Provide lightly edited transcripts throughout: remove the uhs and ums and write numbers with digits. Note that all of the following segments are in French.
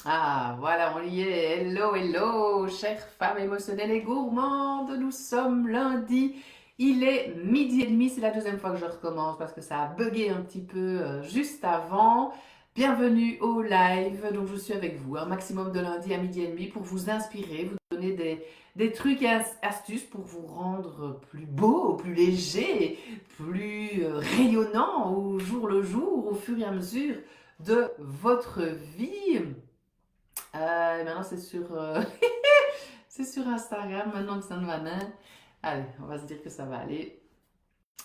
Ah, voilà, on y est. Hello, hello, chères femmes émotionnelles et gourmandes. Nous sommes lundi. Il est midi et demi. C'est la deuxième fois que je recommence parce que ça a bugué un petit peu juste avant. Bienvenue au live. Donc, je suis avec vous un maximum de lundi à midi et demi pour vous inspirer, vous donner des trucs et astuces pour vous rendre plus beau, plus léger, plus rayonnant au jour le jour, au fur et à mesure de votre vie. Et maintenant, c'est sur Instagram, maintenant que ça ne va pas. Allez, on va se dire que ça va aller.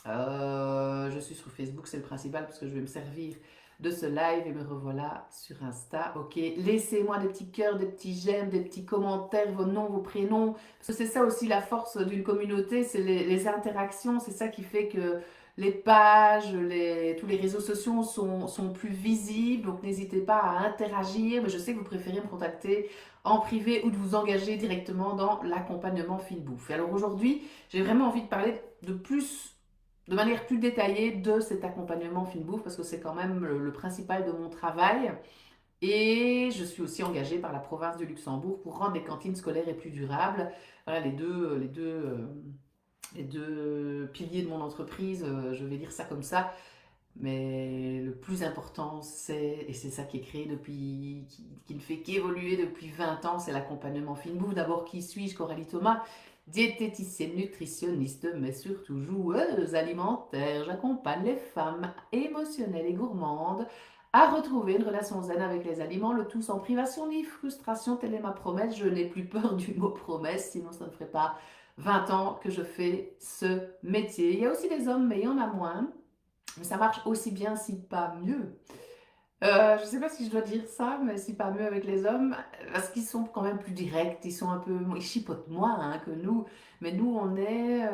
Je suis sur Facebook, c'est le principal, parce que je vais me servir de ce live et me revoilà sur Insta. Ok, laissez-moi des petits cœurs, des petits j'aime, des petits commentaires, vos noms, vos prénoms. Parce que c'est ça aussi la force d'une communauté, c'est les interactions. C'est ça qui fait que les pages, tous les réseaux sociaux sont plus visibles. Donc n'hésitez pas à interagir. Mais je sais que vous préférez me contacter en privé ou de vous engager directement dans l'accompagnement fine bouffe. Et alors aujourd'hui, j'ai vraiment envie de parler de manière plus détaillée de cet accompagnement fine bouffe parce que c'est quand même le principal de mon travail. Et je suis aussi engagée par la province du Luxembourg pour rendre les cantines scolaires plus durables. Voilà les deux piliers de mon entreprise, je vais dire ça comme ça. Mais le plus important, et c'est ça qui est créé qui ne fait qu'évoluer depuis 20 ans, c'est l'accompagnement fine bouffe. D'abord, qui suis-je, Coralie Thomas, diététicienne, nutritionniste, mais surtout joueuse alimentaire. J'accompagne les femmes émotionnelles et gourmandes à retrouver une relation zen avec les aliments, le tout sans privation ni frustration. Telle est ma promesse. Je n'ai plus peur du mot promesse, sinon ça ne ferait pas 20 ans que je fais ce métier. Il y a aussi des hommes, mais il y en a moins. Mais ça marche aussi bien, si pas mieux. Je sais pas si je dois dire ça, mais si pas mieux avec les hommes, parce qu'ils sont quand même plus directs, ils sont un peu, ils chipotent moins hein, que nous. Mais nous, on est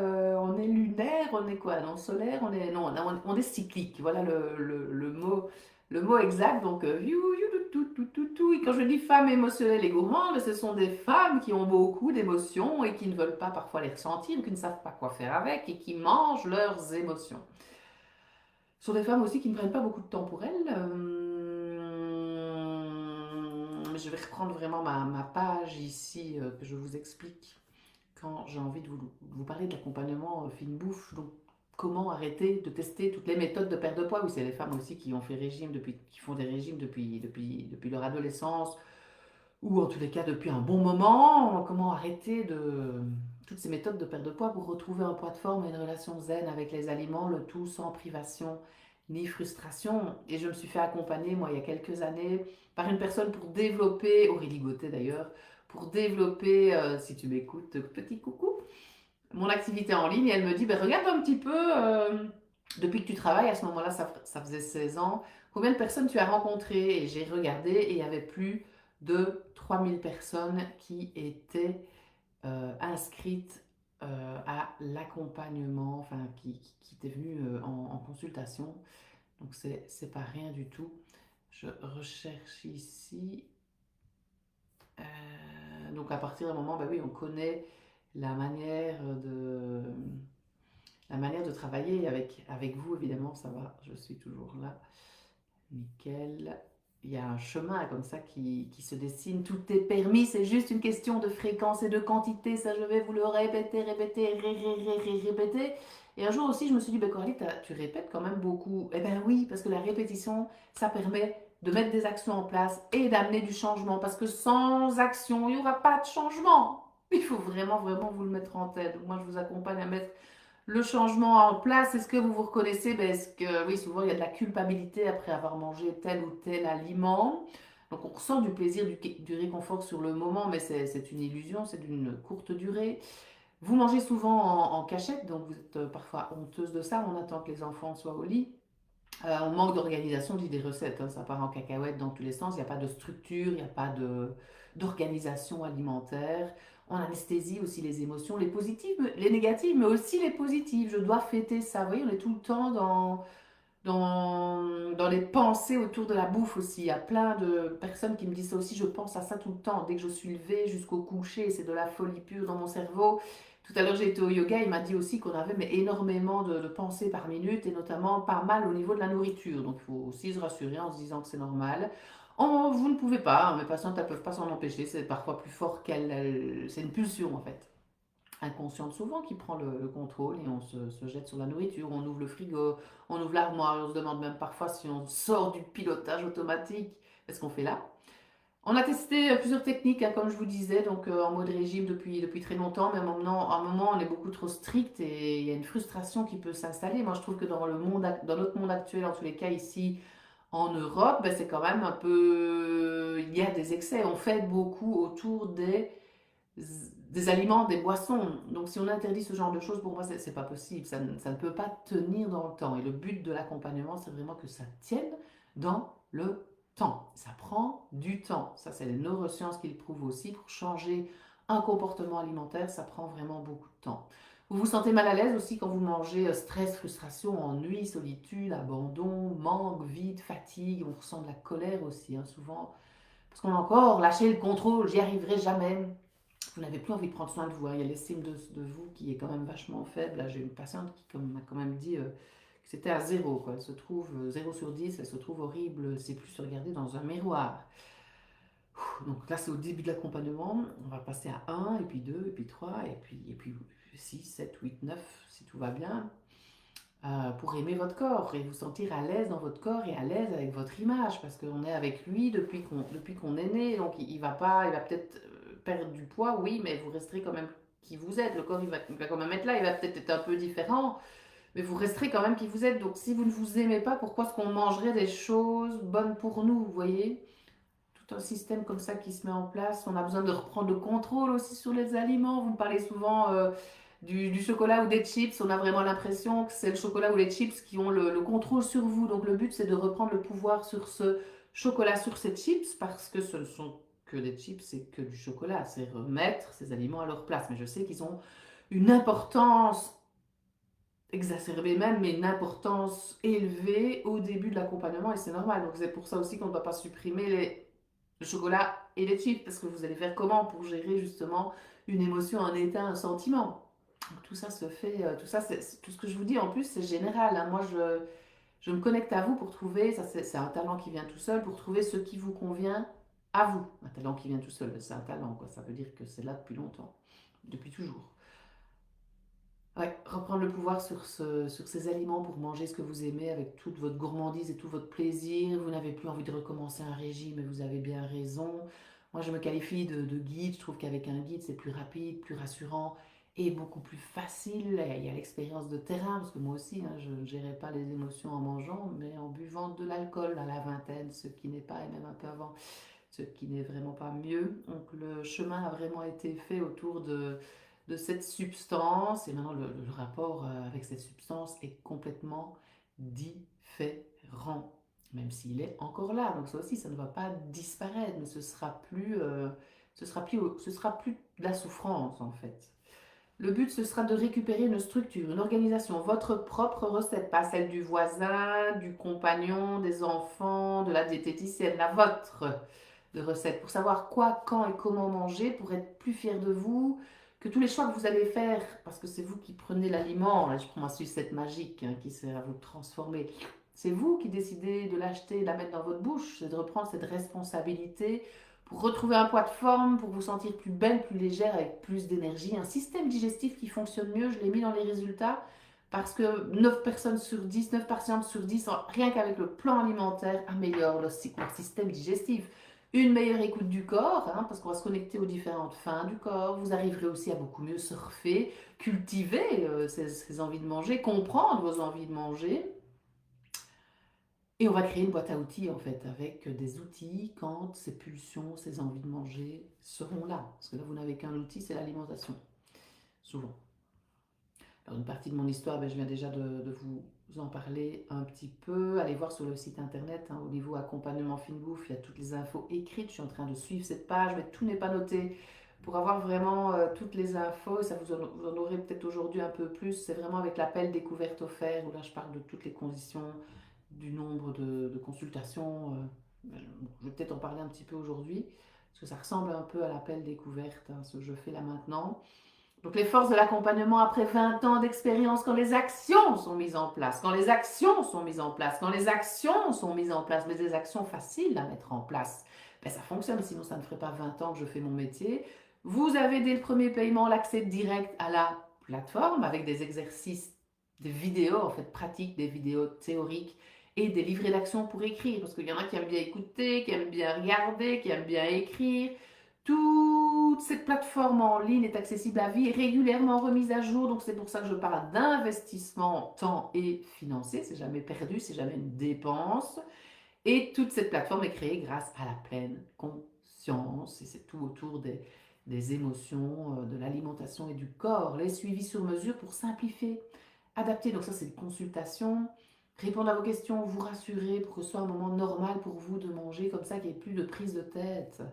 lunaire, on est quoi? Non, solaire, on est, non, on est cyclique. Voilà le mot exact. Donc, et quand je dis femmes émotionnelles et gourmandes, ce sont des femmes qui ont beaucoup d'émotions et qui ne veulent pas parfois les ressentir, ou qui ne savent pas quoi faire avec et qui mangent leurs émotions. Ce sont des femmes aussi qui ne prennent pas beaucoup de temps pour elles. Je vais reprendre vraiment ma page ici que je vous explique quand j'ai envie de vous parler de l'accompagnement fine bouffe. Donc, comment arrêter de tester toutes les méthodes de perte de poids. Oui, c'est les femmes aussi qui ont fait régime qui font des régimes depuis leur adolescence ou en tous les cas depuis un bon moment. Comment arrêter toutes ces méthodes de perte de poids pour retrouver un poids de forme et une relation zen avec les aliments, le tout sans privation ni frustration. Et je me suis fait accompagner, moi, il y a quelques années, par une personne pour développer, Aurélie Gauthier d'ailleurs, pour développer, si tu m'écoutes, petit coucou, mon activité en ligne. Et elle me dit, ben, regarde un petit peu, depuis que tu travailles, à ce moment-là, ça faisait 16 ans, combien de personnes tu as rencontrées? Et j'ai regardé et il y avait plus de 3000 personnes qui étaient inscrites à l'accompagnement, enfin qui étaient venues en consultation. Donc c'est pas rien du tout. Je recherche ici. Donc à partir d'un moment, bah oui, on connaît la manière de, la manière de travailler avec vous, évidemment, ça va, je suis toujours là. Nickel. Il y a un chemin comme ça qui se dessine. Tout est permis, c'est juste une question de fréquence et de quantité. Ça, je vais vous le répéter. Et un jour aussi, je me suis dit, ben Coralie, tu répètes quand même beaucoup. Eh ben oui, parce que la répétition, ça permet de mettre des actions en place et d'amener du changement. Parce que sans action, il n'y aura pas de changement. Il faut vraiment, vraiment vous le mettre en tête. Donc moi, je vous accompagne à mettre le changement en place. Est-ce que vous vous reconnaissez? Ben, est-ce que, oui, souvent il y a de la culpabilité après avoir mangé tel ou tel aliment. Donc on ressent du plaisir, du réconfort sur le moment, mais c'est une illusion, c'est d'une courte durée. Vous mangez souvent en cachette, donc vous êtes parfois honteuse de ça. On attend que les enfants soient au lit. On manque d'organisation, dit des recettes, hein, ça part en cacahuète dans tous les sens, il n'y a pas de structure, il n'y a pas d'organisation alimentaire. On anesthésie aussi les émotions, les positives, les négatives, mais aussi les positives. Je dois fêter ça. Vous voyez, on est tout le temps dans les pensées autour de la bouffe aussi. Il y a plein de personnes qui me disent ça aussi, je pense à ça tout le temps. Dès que je suis levée jusqu'au coucher, c'est de la folie pure dans mon cerveau. Tout à l'heure, j'ai été au yoga, il m'a dit aussi qu'on avait mais énormément de pensées par minute et notamment pas mal au niveau de la nourriture. Donc, il faut aussi se rassurer en se disant que c'est normal. Vous ne pouvez pas, hein, mes patientes ne peuvent pas s'en empêcher, c'est parfois plus fort qu'elles, c'est une pulsion en fait, inconsciente souvent qui prend le contrôle et on se jette sur la nourriture, on ouvre le frigo, on ouvre l'armoire, on se demande même parfois si on sort du pilotage automatique, qu'est-ce qu'on fait là? On a testé plusieurs techniques, hein, comme je vous disais, donc en mode régime depuis très longtemps, mais à un moment on est beaucoup trop strict et il y a une frustration qui peut s'installer. Moi je trouve que dans notre monde actuel, en tous les cas ici en Europe, ben, c'est quand même un peu... Il y a des excès, on fait beaucoup autour des aliments, des boissons. Donc si on interdit ce genre de choses, pour moi c'est pas possible, ça ne peut pas tenir dans le temps. Et le but de l'accompagnement, c'est vraiment que ça tienne dans le temps. Ça prend du temps. Ça, c'est les neurosciences qui le prouvent aussi. Pour changer un comportement alimentaire, ça prend vraiment beaucoup de temps. Vous vous sentez mal à l'aise aussi quand vous mangez stress, frustration, ennui, solitude, abandon, manque, vide, fatigue. On ressent de la colère aussi, hein, souvent. Parce qu'on a encore lâché le contrôle, j'y arriverai jamais. Vous n'avez plus envie de prendre soin de vous, hein. Il y a l'estime de vous qui est quand même vachement faible. Là, j'ai une patiente qui m'a quand même dit que c'était à zéro, quoi. Elle se trouve 0 sur 10, elle se trouve horrible, c'est plus se regarder dans un miroir. Donc là, c'est au début de l'accompagnement. On va passer à un et puis 2 et puis 3 et puis 6 7 8 9 si tout va bien, pour aimer votre corps et vous sentir à l'aise dans votre corps et à l'aise avec votre image, parce qu'on est avec lui depuis qu'on est né, donc il va peut-être perdre du poids, oui, mais vous resterez quand même qui vous êtes. Le corps, il va quand même être là, il va peut-être être un peu différent, mais vous resterez quand même qui vous êtes. Donc si vous ne vous aimez pas, pourquoi est-ce qu'on mangerait des choses bonnes pour nous, vous voyez? Tout un système comme ça qui se met en place. On a besoin de reprendre le contrôle aussi sur les aliments. Vous me parlez souvent du chocolat ou des chips. On a vraiment l'impression que c'est le chocolat ou les chips qui ont le contrôle sur vous. Donc le but, c'est de reprendre le pouvoir sur ce chocolat, sur ces chips, parce que ce ne sont que des chips, c'est que du chocolat. C'est remettre ces aliments à leur place. Mais je sais qu'ils ont une importance exacerbée même, mais une importance élevée au début de l'accompagnement et c'est normal. Donc c'est pour ça aussi qu'on ne doit pas supprimer le chocolat et les chips, parce que vous allez faire comment pour gérer justement une émotion, un état, un sentiment. Donc, tout ça se fait, tout ça, tout ce que je vous dis en plus, c'est général, hein. Moi, je me connecte à vous pour trouver, ça c'est un talent qui vient tout seul, pour trouver ce qui vous convient à vous. Un talent qui vient tout seul, c'est un talent, quoi. Ça veut dire que c'est là depuis longtemps, depuis toujours. Ouais, reprendre le pouvoir sur ces aliments pour manger ce que vous aimez avec toute votre gourmandise et tout votre plaisir. Vous n'avez plus envie de recommencer un régime et vous avez bien raison. Moi, je me qualifie de guide. Je trouve qu'avec un guide, c'est plus rapide, plus rassurant et beaucoup plus facile. Et il y a l'expérience de terrain, parce que moi aussi, hein, je ne gérais pas les émotions en mangeant, mais en buvant de l'alcool à la vingtaine, ce qui n'est pas, et même un peu avant, ce qui n'est vraiment pas mieux. Donc le chemin a vraiment été fait autour de cette substance et maintenant le rapport avec cette substance est complètement différent, même s'il est encore là. Donc ça aussi, ça ne va pas disparaître, mais ce sera plus de la souffrance en fait. Le but, ce sera de récupérer une structure, une organisation, votre propre recette, pas celle du voisin, du compagnon, des enfants, de la diététicienne, la vôtre de recette, pour savoir quoi, quand et comment manger, pour être plus fier de vous, que tous les choix que vous allez faire, parce que c'est vous qui prenez l'aliment, là je prends ma sucette magique qui sert à vous transformer, c'est vous qui décidez de l'acheter, de la mettre dans votre bouche, c'est de reprendre cette responsabilité pour retrouver un poids de forme, pour vous sentir plus belle, plus légère, avec plus d'énergie. Un système digestif qui fonctionne mieux, je l'ai mis dans les résultats, parce que 9 personnes sur 10, 9 patientes sur 10, rien qu'avec le plan alimentaire, améliorent leur système digestif. Une meilleure écoute du corps, hein, parce qu'on va se connecter aux différentes fins du corps. Vous arriverez aussi à beaucoup mieux surfer, cultiver ces envies de manger, comprendre vos envies de manger. Et on va créer une boîte à outils en fait, avec des outils quand ces pulsions, ces envies de manger seront là. Parce que là, vous n'avez qu'un outil, c'est l'alimentation, souvent. Alors, une partie de mon histoire, ben, je viens déjà de vous en parler un petit peu. Allez voir sur le site internet, hein, au niveau accompagnement fine bouffe, il y a toutes les infos écrites. Je suis en train de suivre cette page, mais tout n'est pas noté. Pour avoir vraiment toutes les infos, ça vous en aurez peut-être aujourd'hui un peu plus. C'est vraiment avec l'appel découverte offert, où là je parle de toutes les conditions, du nombre de consultations. Je vais peut-être en parler un petit peu aujourd'hui, parce que ça ressemble un peu à l'appel découverte, hein, ce que je fais là maintenant. Donc les forces de l'accompagnement après 20 ans d'expérience, quand les actions sont mises en place, quand les actions sont mises en place, quand les actions sont mises en place, mais des actions faciles à mettre en place, ben ça fonctionne, sinon ça ne ferait pas 20 ans que je fais mon métier. Vous avez dès le premier paiement l'accès direct à la plateforme avec des exercices, des vidéos en fait pratiques, des vidéos théoriques et des livrets d'action pour écrire, parce qu'il y en a qui aiment bien écouter, qui aiment bien regarder, qui aiment bien écrire. Toute cette plateforme en ligne est accessible à vie et régulièrement remise à jour. Donc c'est pour ça que je parle d'investissement temps et financier. C'est jamais perdu, c'est jamais une dépense. Et toute cette plateforme est créée grâce à la pleine conscience. Et c'est tout autour des émotions, de l'alimentation et du corps. Les suivis sur mesure pour simplifier, adapter. Donc ça c'est une consultation. Répondre à vos questions, vous rassurer pour que ce soit un moment normal pour vous de manger comme ça, qu'il n'y ait plus de prise de tête.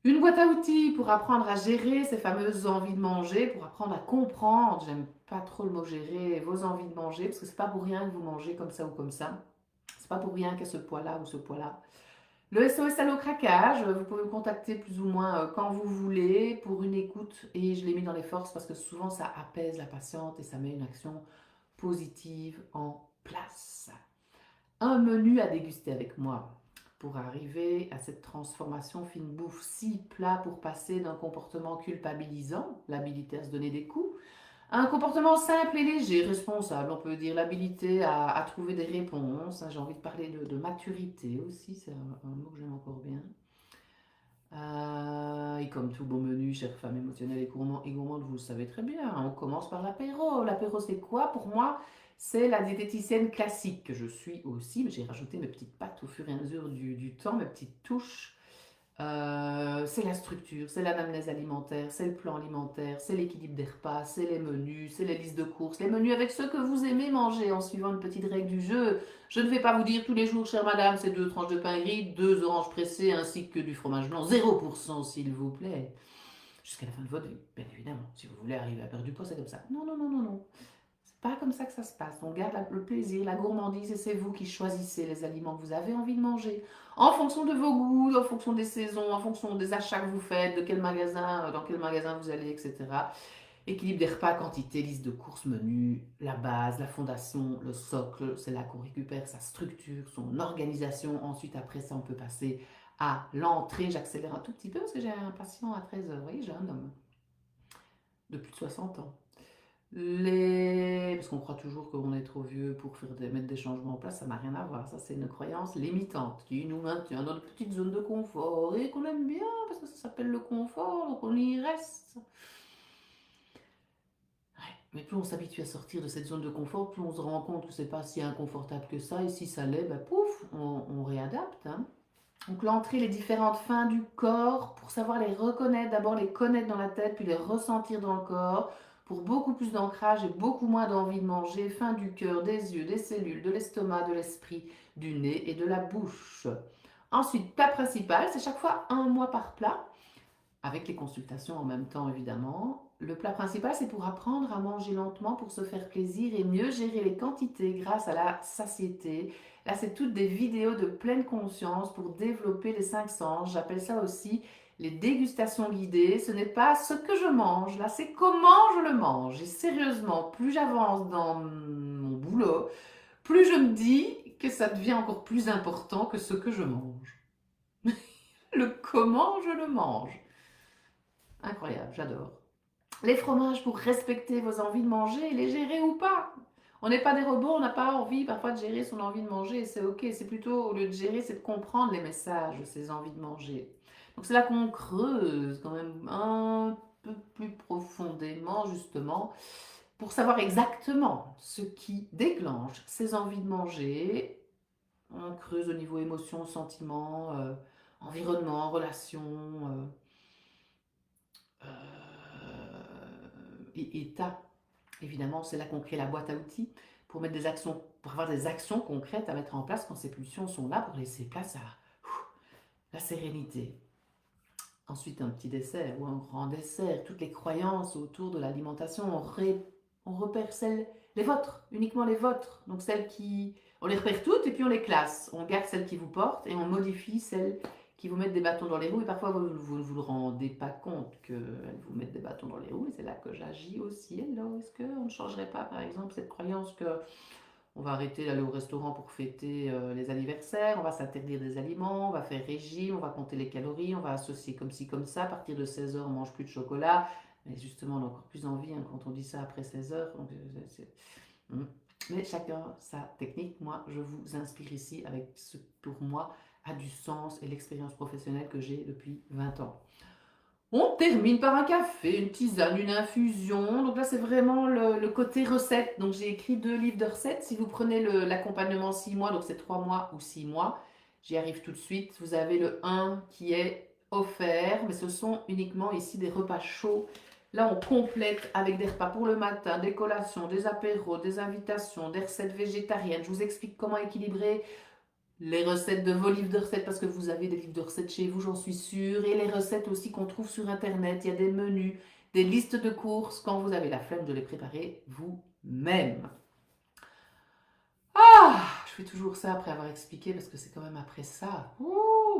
Une boîte à outils pour apprendre à gérer ces fameuses envies de manger, pour apprendre à comprendre, j'aime pas trop le mot gérer, vos envies de manger, parce que c'est pas pour rien que vous mangez comme ça ou comme ça. C'est pas pour rien qu'il y a ce poids-là ou ce poids-là. Le SOS Allo Craquage, vous pouvez me contacter plus ou moins quand vous voulez pour une écoute et je l'ai mis dans les forces parce que souvent ça apaise la patiente et ça met une action positive en place. Un menu à déguster avec moi pour arriver à cette transformation fine bouffe. 6 plats pour passer d'un comportement culpabilisant, l'habilité à se donner des coups, à un comportement simple et léger, responsable. On peut dire l'habilité à trouver des réponses. J'ai envie de parler de maturité aussi, c'est un mot que j'aime encore bien. Et comme tout bon menu, chère femme émotionnelle et gourmande, vous le savez très bien, on commence par l'apéro. L'apéro, c'est quoi pour moi? C'est la diététicienne classique que je suis aussi, mais j'ai rajouté mes petites pattes au fur et à mesure du temps, mes petites touches. C'est la structure, c'est l'anamnèse alimentaire, c'est le plan alimentaire, c'est l'équilibre des repas, c'est les menus, c'est les listes de courses, les menus avec ceux que vous aimez manger en suivant une petite règle du jeu. Je ne vais pas vous dire tous les jours, chère madame, c'est 2 tranches de pain gris, 2 oranges pressées ainsi que du fromage blanc, 0% s'il vous plaît. Jusqu'à la fin de votre vie, bien évidemment. Si vous voulez arriver à perdre du poids, c'est comme ça. Non, non, non, non, non. C'est pas comme ça que ça se passe. On garde le plaisir, la gourmandise et c'est vous qui choisissez les aliments que vous avez envie de manger. En fonction de vos goûts, en fonction des saisons, en fonction des achats que vous faites, de quel magasin, dans quel magasin vous allez, etc. Équilibre des repas, quantité, liste de courses, menu, la base, la fondation, le socle, c'est là qu'on récupère sa structure, son organisation. Ensuite, après ça, on peut passer à l'entrée. J'accélère un tout petit peu parce que j'ai un patient à 13 heures. Vous voyez, j'ai un homme de plus de 60 ans. Parce qu'on croit toujours qu'on est trop vieux pour mettre des changements en place, ça n'a rien à voir. Ça, c'est une croyance limitante qui nous maintient dans notre petite zone de confort et qu'on aime bien parce que ça s'appelle le confort, donc on y reste. Ouais, mais plus on s'habitue à sortir de cette zone de confort, plus on se rend compte que c'est pas si inconfortable que ça. Et si ça l'est, bah, pouf, on réadapte. Hein. Donc l'entrée, les différentes fins du corps, pour savoir les reconnaître, d'abord les connaître dans la tête, puis les ressentir dans le corps, pour beaucoup plus d'ancrage et beaucoup moins d'envie de manger, fin du cœur, des yeux, des cellules, de l'estomac, de l'esprit, du nez et de la bouche. Ensuite, plat principal, c'est chaque fois 1 mois par plat, avec les consultations en même temps évidemment. Le plat principal, c'est pour apprendre à manger lentement, pour se faire plaisir et mieux gérer les quantités grâce à la satiété. Là, c'est toutes des vidéos de pleine conscience pour développer les 5 sens. J'appelle ça aussi les dégustations guidées. Ce n'est pas ce que je mange, là, c'est comment je le mange. Et sérieusement, plus j'avance dans mon boulot, plus je me dis que ça devient encore plus important que ce que je mange. Le comment je le mange. Incroyable, j'adore. Les fromages pour respecter vos envies de manger et les gérer ou pas. On n'est pas des robots, on n'a pas envie parfois de gérer son envie de manger et c'est ok. C'est plutôt, au lieu de gérer, c'est de comprendre les messages de ces envies de manger. Donc c'est là qu'on creuse quand même un peu plus profondément justement pour savoir exactement ce qui déclenche ces envies de manger. On creuse au niveau émotion, sentiment, environnement, relation, et état. Évidemment, c'est là qu'on crée la boîte à outils pour mettre des actions, pour avoir des actions concrètes à mettre en place quand ces pulsions sont là pour laisser place à la sérénité. Ensuite, un petit dessert ou un grand dessert. Toutes les croyances autour de l'alimentation, on repère les vôtres, uniquement les vôtres. Donc celles qui, on les repère toutes et puis on les classe. On garde celles qui vous portent et on modifie celles qui vous mettent des bâtons dans les roues et parfois vous ne vous le rendez pas compte qu'elles vous mettent des bâtons dans les roues et c'est là que j'agis aussi. Alors, est-ce qu'on ne changerait pas par exemple cette croyance que on va arrêter d'aller au restaurant pour fêter les anniversaires, on va s'interdire des aliments, on va faire régime, on va compter les calories, on va associer comme ci, comme ça, à partir de 16 heures on mange plus de chocolat. Mais justement, on a encore plus envie hein, quand on dit ça après 16 heures. Donc, mais chacun sa technique. Moi, je vous inspire ici avec ce qui, pour moi, a du sens et l'expérience professionnelle que j'ai depuis 20 ans. On termine par un café, une tisane, une infusion. Donc là, c'est vraiment le côté recette. Donc j'ai écrit 2 livres de recettes. Si vous prenez l'accompagnement 6 mois, donc c'est 3 mois ou 6 mois, j'y arrive tout de suite. Vous avez le 1 qui est offert, mais ce sont uniquement ici des repas chauds. Là, on complète avec des repas pour le matin, des collations, des apéros, des invitations, des recettes végétariennes. Je vous explique comment équilibrer les recettes de vos livres de recettes, parce que vous avez des livres de recettes chez vous, j'en suis sûre, et les recettes aussi qu'on trouve sur Internet. Il y a des menus, des listes de courses quand vous avez la flemme de les préparer vous-même. Ah, je fais toujours ça après avoir expliqué, parce que c'est quand même après ça.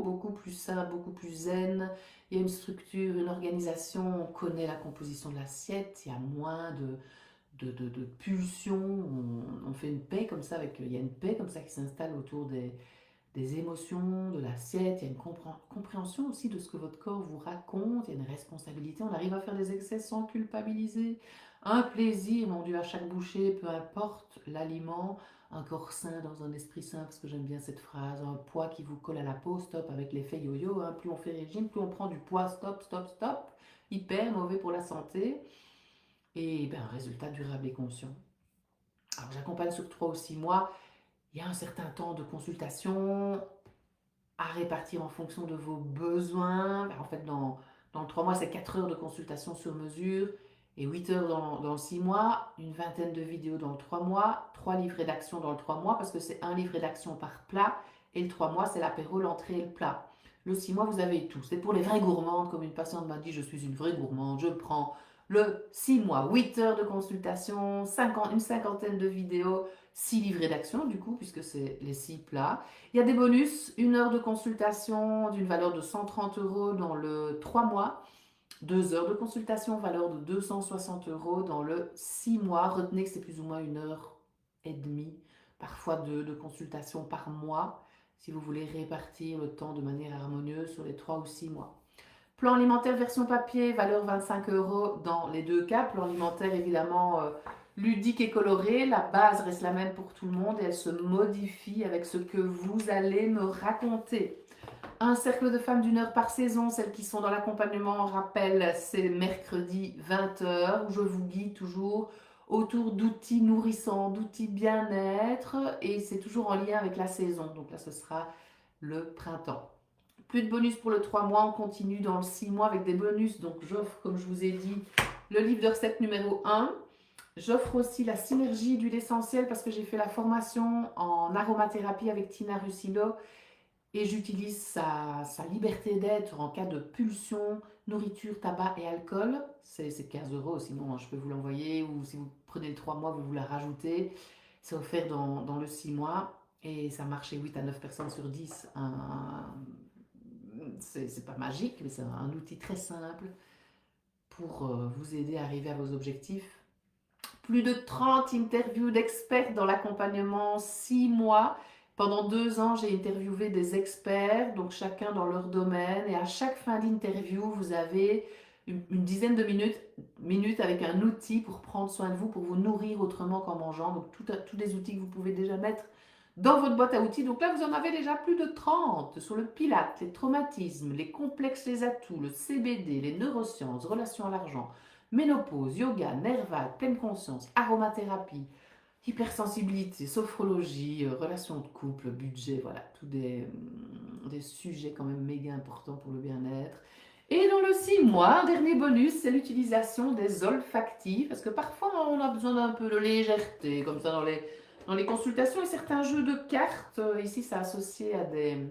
Beaucoup plus simple, beaucoup plus zen. Il y a une structure, une organisation, on connaît la composition de l'assiette, il y a moins de pulsions, on fait une paix comme ça, il y a une paix comme ça qui s'installe autour des émotions, de l'assiette, il y a une compréhension aussi de ce que votre corps vous raconte, il y a une responsabilité, on arrive à faire des excès sans culpabiliser, un plaisir, mon Dieu, à chaque bouchée, peu importe l'aliment, un corps sain dans un esprit sain, parce que j'aime bien cette phrase, un poids qui vous colle à la peau, stop, avec l'effet yo-yo, hein, plus on fait régime, plus on prend du poids, stop, stop, stop, hyper mauvais pour la santé, et ben, un résultat durable et conscient. Alors j'accompagne sur 3 ou 6 mois, il y a un certain temps de consultation à répartir en fonction de vos besoins. En fait, dans le 3 mois, c'est 4 heures de consultation sur mesure et 8 heures dans le 6 mois, une vingtaine de vidéos dans le 3 mois, 3 livres rédaction dans le 3 mois, parce que c'est un livre rédaction par plat, et le 3 mois, c'est l'apéro, l'entrée et le plat. Le 6 mois, vous avez tout. C'est pour les vraies gourmandes, comme une patiente m'a dit, je suis une vraie gourmande, je prends le 6 mois, 8 heures de consultation, une cinquantaine de vidéos, 6 livres rédaction, du coup, puisque c'est les 6 plats. Il y a des bonus, 1 heure de consultation d'une valeur de 130 euros dans le 3 mois, 2 heures de consultation, valeur de 260 euros dans le 6 mois. Retenez que c'est plus ou moins 1 heure et demie, parfois 2 de consultation par mois, si vous voulez répartir le temps de manière harmonieuse sur les 3 ou 6 mois. Plan alimentaire version papier, valeur 25 euros dans les 2 cas. Plan alimentaire évidemment ludique et coloré. La base reste la même pour tout le monde et elle se modifie avec ce que vous allez me raconter. Un cercle de femmes d'1 heure par saison, celles qui sont dans l'accompagnement, rappel, c'est mercredi 20 h où je vous guide toujours autour d'outils nourrissants, d'outils bien-être et c'est toujours en lien avec la saison. Donc là, ce sera le printemps. Plus de bonus pour le 3 mois, on continue dans le 6 mois avec des bonus. Donc j'offre, comme je vous ai dit, le livre de recettes numéro 1. J'offre aussi la synergie d'huile essentielle parce que j'ai fait la formation en aromathérapie avec Tina Russillo et j'utilise sa liberté d'être en cas de pulsion, nourriture, tabac et alcool. C'est 15 euros, sinon je peux vous l'envoyer ou si vous prenez le 3 mois, vous la rajoutez. C'est offert dans le 6 mois et ça marche chez 8 à 9 personnes sur 10. C'est pas magique, mais c'est un outil très simple pour vous aider à arriver à vos objectifs. Plus de 30 interviews d'experts dans l'accompagnement 6 mois. Pendant 2 ans, j'ai interviewé des experts, donc chacun dans leur domaine. Et à chaque fin d'interview, vous avez une dizaine de minutes avec un outil pour prendre soin de vous, pour vous nourrir autrement qu'en mangeant. Donc tous les outils que vous pouvez déjà mettre dans votre boîte à outils. Donc là, vous en avez déjà plus de 30 sur le pilates, les traumatismes, les complexes, les atouts, le CBD, les neurosciences, relations à l'argent, ménopause, yoga, nerval, pleine conscience, aromathérapie, hypersensibilité, sophrologie, relations de couple, budget, voilà, tous des sujets quand même méga importants pour le bien-être. Et dans le 6 mois, un dernier bonus, c'est l'utilisation des olfactifs, parce que parfois on a besoin d'un peu de légèreté, comme ça dans les consultations et certains jeux de cartes, ici c'est associé à des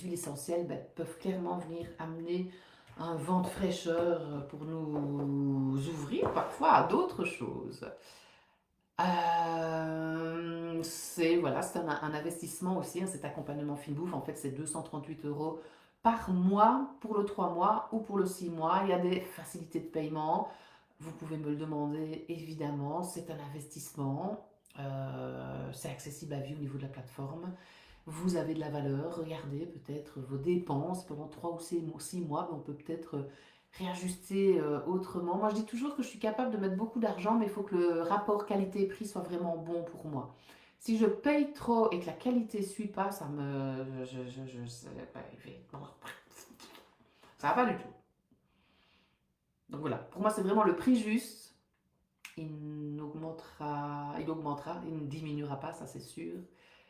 huiles essentielles, peuvent clairement venir amener un vent de fraîcheur pour nous ouvrir parfois à d'autres choses. C'est voilà, c'est un investissement aussi, hein, cet accompagnement fine bouffe. En fait, c'est 238 euros par mois pour le 3 mois ou pour le 6 mois. Il y a des facilités de paiement. Vous pouvez me le demander, évidemment. C'est un investissement. C'est accessible à vie au niveau de la plateforme. Vous avez de la valeur. Regardez peut-être vos dépenses pendant 3 ou 6 mois. On peut peut-être réajuster autrement. Moi, je dis toujours que je suis capable de mettre beaucoup d'argent, mais il faut que le rapport qualité-prix soit vraiment bon pour moi. Si je paye trop et que la qualité ne suit pas, ça me... ça va pas du tout. Donc voilà, pour moi, c'est vraiment le prix juste. Il ne diminuera pas, ça c'est sûr.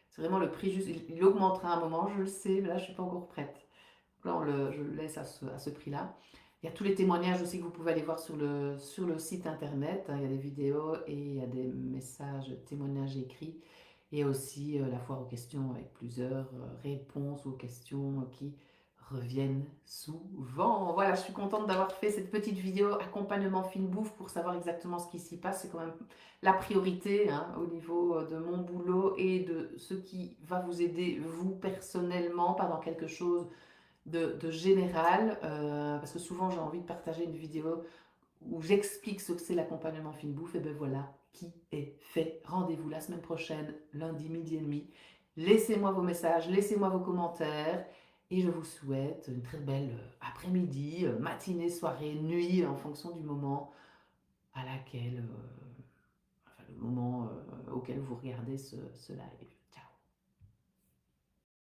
C'est vraiment le prix juste. Il augmentera à un moment, je le sais, mais là, je ne suis pas encore prête. Là, je le laisse à ce prix-là. Il y a tous les témoignages aussi que vous pouvez aller voir sur le site internet. Il y a des vidéos et il y a des messages, témoignages écrits. Et aussi la foire aux questions avec plusieurs réponses aux questions qui reviennent souvent. Voilà, je suis contente d'avoir fait cette petite vidéo accompagnement fine bouffe pour savoir exactement ce qui s'y passe. C'est quand même la priorité hein, au niveau de mon boulot et de ce qui va vous aider vous personnellement, pas dans quelque chose de général, parce que souvent j'ai envie de partager une vidéo où j'explique ce que c'est l'accompagnement fine bouffe, et ben voilà qui est fait. Rendez-vous la semaine prochaine, lundi midi et demi. Laissez-moi vos messages, laissez-moi vos commentaires, et je vous souhaite une très belle après-midi, matinée, soirée, nuit, en fonction du moment à laquelle, enfin, le moment auquel vous regardez ce live.